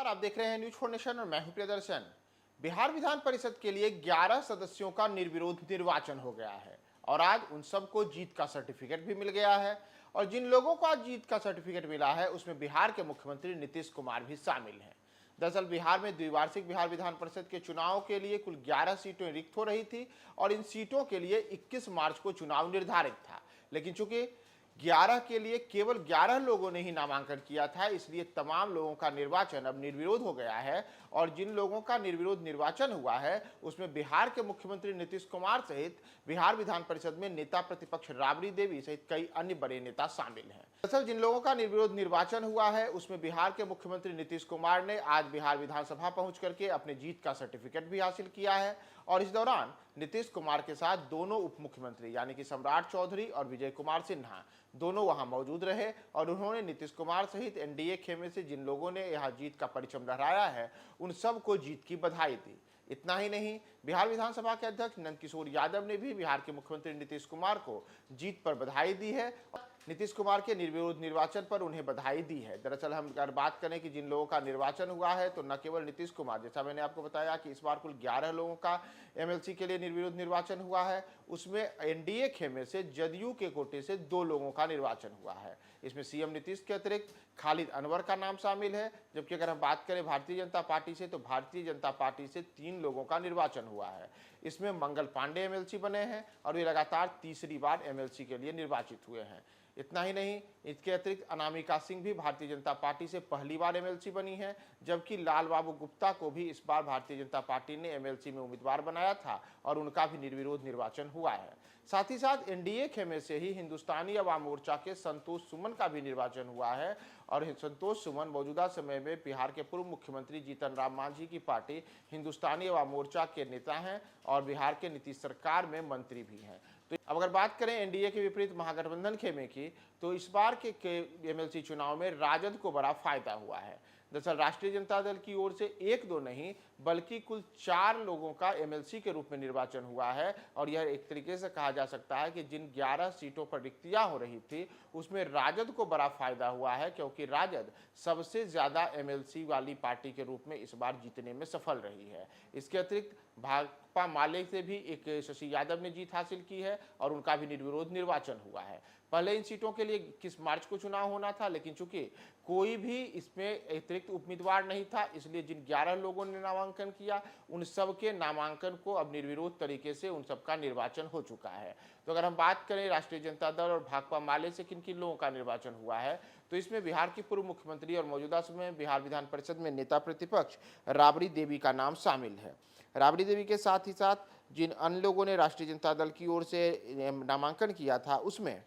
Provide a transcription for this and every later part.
नमस्कार, आप देख रहे हैं न्यूज फॉर नेशन और मैं हूं प्रियदर्शन। बिहार विधान परिषद के लिए 11 सदस्यों का निर्विरोध निर्वाचन हो गया है और आज उन सबको जीत का सर्टिफिकेट भी मिल गया है। और जिन लोगों को आज जीत का सर्टिफिकेट मिला है उसमें बिहार के मुख्यमंत्री नीतीश कुमार भी शामिल हैं। दरअसल बिहार में द्विवार्षिक बिहार विधान परिषद के चुनाव के लिए कुल 11 सीटें रिक्त हो रही थी और इन सीटों के लिए 21 मार्च को चुनाव निर्धारित था, लेकिन चूंकि 11 के लिए केवल 11 लोगों ने ही नामांकन किया था, इसलिए तमाम लोगों का निर्वाचन अब निर्विरोध हो गया है। और जिन लोगों का निर्विरोध निर्वाचन हुआ है उसमें बिहार के मुख्यमंत्री नीतीश कुमार सहित बिहार विधान परिषद में नेता प्रतिपक्ष राबड़ी देवी सहित कई अन्य बड़े नेता शामिल हैं। दरअसल जिन लोगों का निर्विरोध निर्वाचन हुआ है उसमें बिहार के मुख्यमंत्री नीतीश कुमार ने आज बिहार विधानसभा पहुंच करके अपने जीत का सर्टिफिकेट भी हासिल किया है। और इस दौरान नीतीश कुमार के साथ दोनों उप मुख्यमंत्री यानी कि सम्राट चौधरी और विजय कुमार सिन्हा दोनों वहां मौजूद रहे और उन्होंने नीतीश कुमार सहित एनडीए खेमे से जिन लोगों ने यहां जीत का परचम लहराया है उन सबको जीत की बधाई दी। इतना ही नहीं, बिहार विधानसभा के अध्यक्ष नंदकिशोर यादव ने भी बिहार के मुख्यमंत्री नीतीश कुमार को जीत पर बधाई दी है। नीतीश कुमार के निर्विरोध निर्वाचन पर उन्हें बधाई दी है। दरअसल हम अगर बात करें कि जिन लोगों का निर्वाचन हुआ है तो न केवल नीतीश कुमार, जैसा मैंने आपको बताया कि इस बार कुल 11 लोगों का एमएलसी के लिए निर्विरोध निर्वाचन हुआ है, उसमें एनडीए खेमे से जदयू के कोटे से 2 लोगों का निर्वाचन हुआ है। इसमें सीएम नीतीश के अतिरिक्त खालिद अनवर का नाम शामिल है, जबकि अगर हम बात करें भारतीय जनता पार्टी से तो भारतीय जनता पार्टी से 3 लोगों का निर्वाचन हुआ है। इसमें मंगल पांडे एमएलसी बने हैं और वे लगातार तीसरी बार एमएलसी के लिए निर्वाचित हुए हैं। इतना ही नहीं, इसके अतिरिक्त अनामिका सिंह भी भारतीय जनता पार्टी से पहली बार एमएलसी बनी है, जबकि लाल बाबू गुप्ता को भी इस बार भारतीय जनता पार्टी ने एमएलसी में उम्मीदवार बनाया था और उनका भी निर्विरोध निर्वाचन हुआ है। साथ ही साथ एनडीए खेमे से ही हिंदुस्तानी अवाम मोर्चा के संतोष सुमन का भी निर्वाचन हुआ है और संतोष सुमन मौजूदा समय में बिहार के पूर्व मुख्यमंत्री जीतन राम मांझी की पार्टी हिंदुस्तानी अवाम मोर्चा के नेता हैं और बिहार के नीतीश सरकार में मंत्री भी हैं। तो अब अगर बात करें एनडीए के विपरीत महागठबंधन खेमे की, तो इस बार के एमएलसी चुनाव में राजद को बड़ा फायदा हुआ है। दरअसल राष्ट्रीय जनता दल की ओर से 1-2 नहीं बल्कि कुल 4 लोगों का एमएलसी के रूप में निर्वाचन हुआ है और यह एक तरीके से कहा जा सकता है कि जिन 11 सीटों पर रिक्तियां हो रही थी उसमें राजद को बड़ा फायदा हुआ है, क्योंकि राजद सबसे ज्यादा एमएलसी वाली पार्टी के रूप में इस बार जीतने में सफल रही है। इसके अतिरिक्त भाकपा माले से भी एक शशि यादव ने जीत हासिल की है और उनका भी निर्विरोध निर्वाचन हुआ है। पहले इन सीटों के लिए 21 मार्च को चुनाव होना था, लेकिन चूंकि कोई भी इसमें अतिरिक्त उम्मीदवार नहीं था इसलिए जिन 11 लोगों ने नामांकन किया उन सब के नामांकन को अब निर्विरोध तरीके से उन सबका निर्वाचन हो चुका है। तो अगर हम बात करें राष्ट्रीय जनता दल और भाकपा माले से किन किन लोगों का निर्वाचन हुआ है, तो इसमें बिहार की पूर्व मुख्यमंत्री और मौजूदा समय बिहार विधान परिषद में नेता प्रतिपक्ष राबड़ी देवी का नाम शामिल है। राबड़ी देवी के साथ ही साथ जिन अन्य लोगों ने राष्ट्रीय जनता दल की ओर से नामांकन किया था उसमें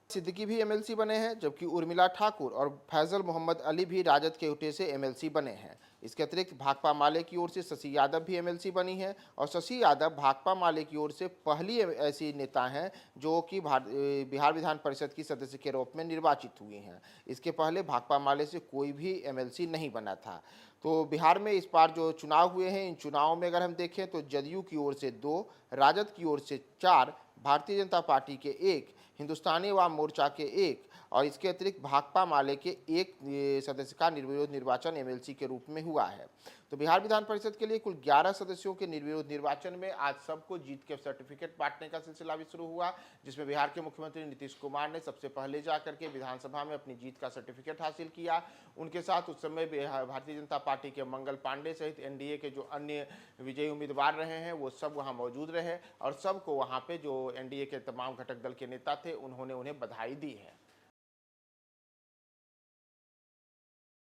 सिद्दीकी भी एमएलसी बने हैं, जबकि उर्मिला ठाकुर और फैजल मोहम्मद अली भी राजद के कोटे से एमएलसी बने हैं। इसके अतिरिक्त भाकपा माले की ओर से शशि यादव भी एमएलसी बनी है और शशि यादव भाकपा माले की ओर से पहली ऐसी नेता हैं जो कि बिहार विधान परिषद की सदस्य के रूप में निर्वाचित हुई हैं। इसके पहले भाकपा माले से कोई भी एमएलसी नहीं बना था। तो बिहार में इस बार जो चुनाव हुए हैं, इन चुनावों में अगर हम देखें तो जदयू की ओर से 2, राजद की ओर से 4, भारतीय जनता पार्टी के 1, हिंदुस्तानी अवाम मोर्चा के 1 और इसके अतिरिक्त भाकपा माले के 1 सदस्य का निर्विरोध निर्वाचन एमएलसी के रूप में हुआ है। तो बिहार विधान परिषद के लिए कुल 11 सदस्यों के निर्विरोध निर्वाचन में आज सबको जीत के सर्टिफिकेट बांटने का सिलसिला भी शुरू हुआ, जिसमें बिहार के मुख्यमंत्री नीतीश कुमार ने सबसे पहले जाकर के विधानसभा में अपनी जीत का सर्टिफिकेट हासिल किया। उनके साथ उस समय भारतीय जनता पार्टी के मंगल पांडे सहित एनडीए के जो अन्य विजयी उम्मीदवार रहे हैं वो सब वहाँ मौजूद रहे और सबको वहाँ पे जो एनडीए के तमाम घटक दल के नेता थे उन्होंने उन्हें बधाई दी है।